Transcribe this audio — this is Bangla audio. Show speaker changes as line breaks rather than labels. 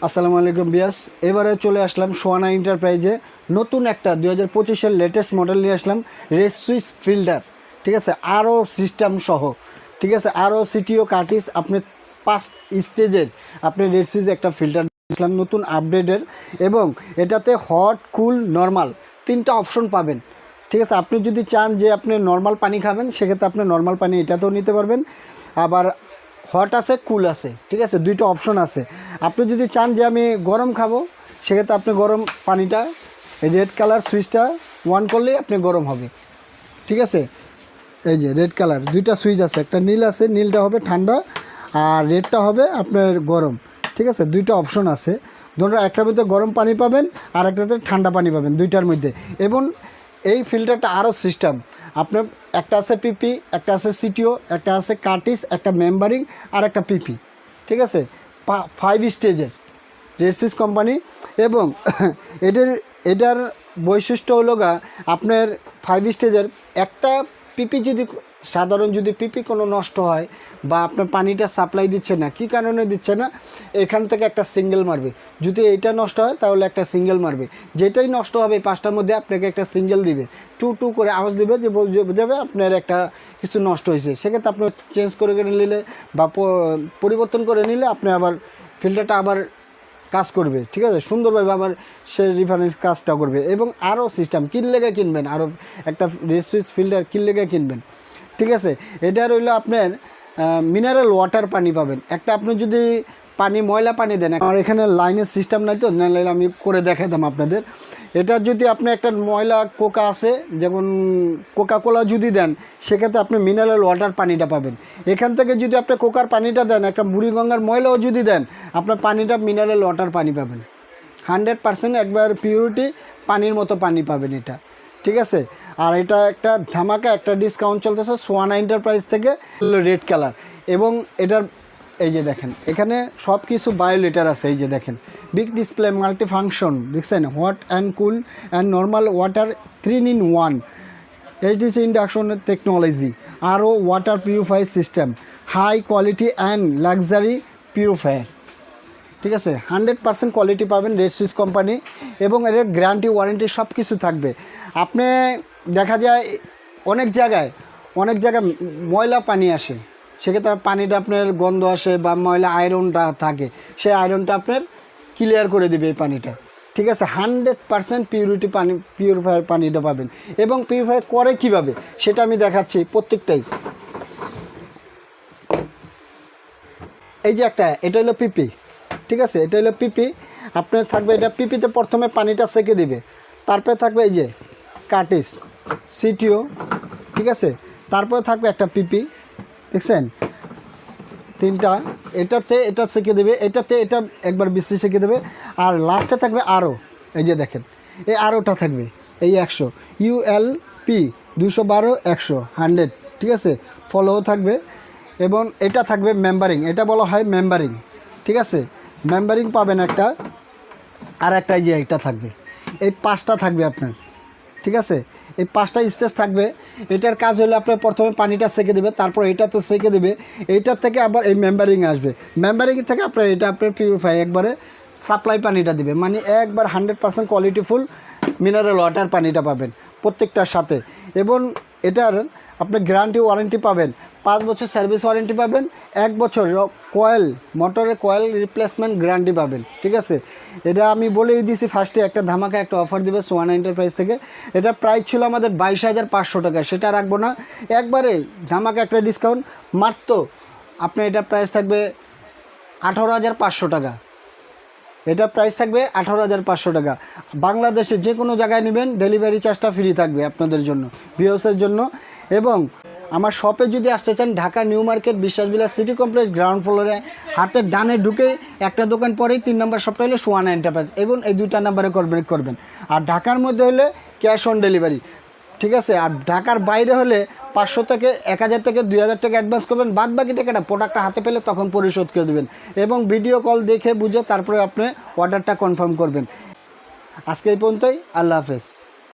আসসালামু আলাইকুম বিয়াস। এবারে চলে আসলাম সোয়ানা এন্টারপ্রাইজে নতুন একটা 2025-এর লেটেস্ট মডেল নিয়ে আসলাম, রেস সুইচ ফিল্টার। ঠিক আছে, আরও সিস্টেম সহ, ঠিক আছে, আরও সিটিও কাটিস আপনি 5 স্টেজের আপনি রেস সুইচ একটা ফিল্টার দেখলাম নতুন আপডেটের, এবং এটাতে হট, কুল, নর্মাল 3টা অপশন পাবেন। ঠিক আছে, আপনি যদি চান যে আপনি নর্মাল পানি খাবেন, সেক্ষেত্রে আপনি নর্মাল পানি এটাতেও নিতে পারবেন। আবার হট আছে, কুল আছে, ঠিক আছে, 2টা অপশন আছে। আপনি যদি চান যে আমি গরম খাবো, সেক্ষেত্রে আপনি গরম পানিটা এই রেড কালার সুইচটা অন করলেই আপনি গরম হবে। ঠিক আছে, এই যে রেড কালার 2টা সুইচ আছে, একটা নীল আছে, নীলটা হবে ঠান্ডা আর রেডটা হবে আপনার গরম। ঠিক আছে, 2টা অপশন আছে। ধরুন একটার মধ্যে গরম পানি পাবেন আর একটাতে ঠান্ডা পানি পাবেন, 2টার মধ্যে। এবং এই ফিল্টারটা আরও সিস্টেম আপনার, একটা আছে পিপি, একটা আছে সিটিও, একটা আছে কাটিস, একটা মেম্বারিং আর একটা পিপি। ঠিক আছে, 5 স্টেজের রেসিস কোম্পানি। এবং এটার বৈশিষ্ট্য হলো আপনার 5 স্টেজের একটা পিপি যদি সাধারণ যদি পিপি কোনো নষ্ট হয় বা আপনার পানিটা সাপ্লাই দিচ্ছে না, কী কারণে দিচ্ছে না, এখান থেকে একটা সিঙ্গেল মারবে। যদি এইটা নষ্ট হয় তাহলে একটা সিঙ্গেল মারবে, যেটাই নষ্ট হবে 5টার মধ্যে আপনাকে একটা সিঙ্গেল দিবে, টু টু করে আওয়াজ দিবে যে যাবে আপনার একটা কিছু নষ্ট হয়েছে। সেক্ষেত্রে আপনি চেঞ্জ করে নিলে বা পরিবর্তন করে নিলে আপনি আবার ফিল্টারটা আবার কাজ করবে। ঠিক আছে, সুন্দরভাবে আবার সে রেফারেন্স কাজটা করবে। এবং আরও সিস্টেম কিনলেগে কিনবেন, আরও একটা রেস সুইচ ফিল্টার কিনলেগে কিনবেন। ঠিক আছে, এটা রইল আপনার মিনারেল ওয়াটার পানি পাবেন। একটা আপনি যদি পানি ময়লা পানি দেন, আমার এখানে লাইনের সিস্টেম নাই তো, নাহলে আমি করে দেখাতাম আপনাদের। এটা যদি আপনি একটা ময়লা কোকা আছে, যেমন কোকা কোলা যদি দেন, সেক্ষেত্রে আপনি মিনারেল ওয়াটার পানিটা পাবেন। এখান থেকে যদি আপনি কোকার পানিটা দেন, একটা বুড়িগঙ্গার ময়লাও যদি দেন, আপনার পানিটা মিনারেল ওয়াটার পানি পাবেন। 100% একবার পিউরিটি পানির মতো পানি পাবেন এটা। ঠিক আছে, আর এটা একটা ধামাকা একটা ডিসকাউন্ট চলতেছে সোয়ানা এন্টারপ্রাইজ থেকে, রেড কালার। এবং এটার এই যে দেখেন এখানে সব কিছু বায়োলিটার আছে। এই যে দেখেন বিগ ডিসপ্লে, মাল্টি ফাংশন, দেখছেন, hot and cool and normal water 3-in-1, HDC induction technology, আরও water purifier system, high quality and luxury purifier. ঠিক আছে, 100% কোয়ালিটি পাবেন রেড সুইচ কোম্পানি। এবং এর গ্যারান্টি ওয়ারেন্টি সব কিছু থাকবে। আপনি দেখা যায় অনেক জায়গায় ময়লা পানি আসে, সেক্ষেত্রে পানিটা আপনার গন্ধ আসে বা ময়লা আয়রনটা থাকে, সেই আয়রনটা আপনার ক্লিয়ার করে দেবে এই পানিটা। ঠিক আছে, 100% পিউরিটি পানি, পিউরিফায়ার পানিটা পাবেন। এবং পিউরিফায়ার করে কীভাবে সেটা আমি দেখাচ্ছি প্রত্যেকটাই। এই যে একটা, এটা হলো পিপি। ঠিক আছে, এটা হলো পিপি। আপনার থাকবে এটা পিপিতে প্রথমে পানিটা সেকে দিবে, তারপরে থাকবে এই যে কাটিস, সিটিও। ঠিক আছে, তারপরে থাকবে একটা পিপি, দেখছেন 3টা, এটাতে এটা সেকে দেবে, এটাতে এটা একবার বেশি সেকে দেবে, আর লাস্টে থাকবে আরও। এই যে দেখেন এই আরওটা থাকবে, এই 100 ULP 212 100 100। ঠিক আছে, ফলো থাকবে। এবং এটা থাকবে মেম্বারিং, এটা বলা হয় মেম্বারিং। ঠিক আছে, মেম্বারিং পাবেন একটা, আর একটা এই যে এটা থাকবে, এই 5টা থাকবে আপনার। ঠিক আছে, এই 5টা স্টেজ থাকবে। এটার কাজ হলো আপনার প্রথমে পানিটা সেকে দেবে, তারপর এটা তো সেকে দেবে, এইটার থেকে আবার এই মেম্বারিং আসবে, মেম্বারিং থেকে আপনার এটা আপনার পিউরিফাই একবারে সাপ্লাই পানিটা দিবে, মানে একবার 100% কোয়ালিটিফুল মিনারেল ওয়াটার পানিটা পাবেন প্রত্যেকটার সাথে। এবং এটার আপনি গ্যারান্টি ওয়ারেন্টি পাবেন, 5 বছর সার্ভিস ওয়ারেন্টি পাবেন, 1 বছর কয়েল, মোটরের কয়েল রিপ্লেসমেন্ট গ্যারান্টি পাবেন। ঠিক আছে, এটা আমি বলেই দিয়েছি ফার্স্টে একটা ধামাকা একটা অফার দেবে সোয়ানা এন্টারপ্রাইজ থেকে। এটা প্রাইস ছিল আমাদের 22,500 টাকা, সেটা রাখবো না, একবারে ধামাকা একটা ডিসকাউন্ট। মাত্র আপনার এটা প্রাইস থাকবে 18,500 টাকা। এটা প্রাইস থাকবে 18,500 টাকা। বাংলাদেশে যে কোনো জায়গায় নেবেন ডেলিভারি চার্জটা ফ্রি থাকবে আপনাদের জন্য, ভিউয়ার্সের জন্য। এবং আমার শপে যদি আসতে চান, ঢাকা নিউ মার্কেট বিশ্বাসবিলাস সিটি কমপ্লেক্স গ্রাউন্ড ফ্লোরে হাতের ডানে ঢুকে একটা দোকান পরেই 3 নম্বর শপটা হলে সোয়ানা এন্টারপ্রাইজ, এবং এই 2টা নাম্বারে কনভেন্ট করবেন। আর ঢাকার মধ্যে হলে ক্যাশ অন ডেলিভারি। ঠিক আছে, আর ঢাকার বাইরে হলে 500 থেকে 1000 থেকে 2000 টাকা অ্যাডভান্স করবেন, বাদ বাকি টাকাটা প্রোডাক্টটা হাতে পেলে তখন পরিশোধ করে দেবেন। এবং ভিডিও কল দেখে বুঝে তারপরে আপনি অর্ডারটা কনফার্ম করবেন। আজকে এই পর্যন্তই, আল্লাহ হাফেজ।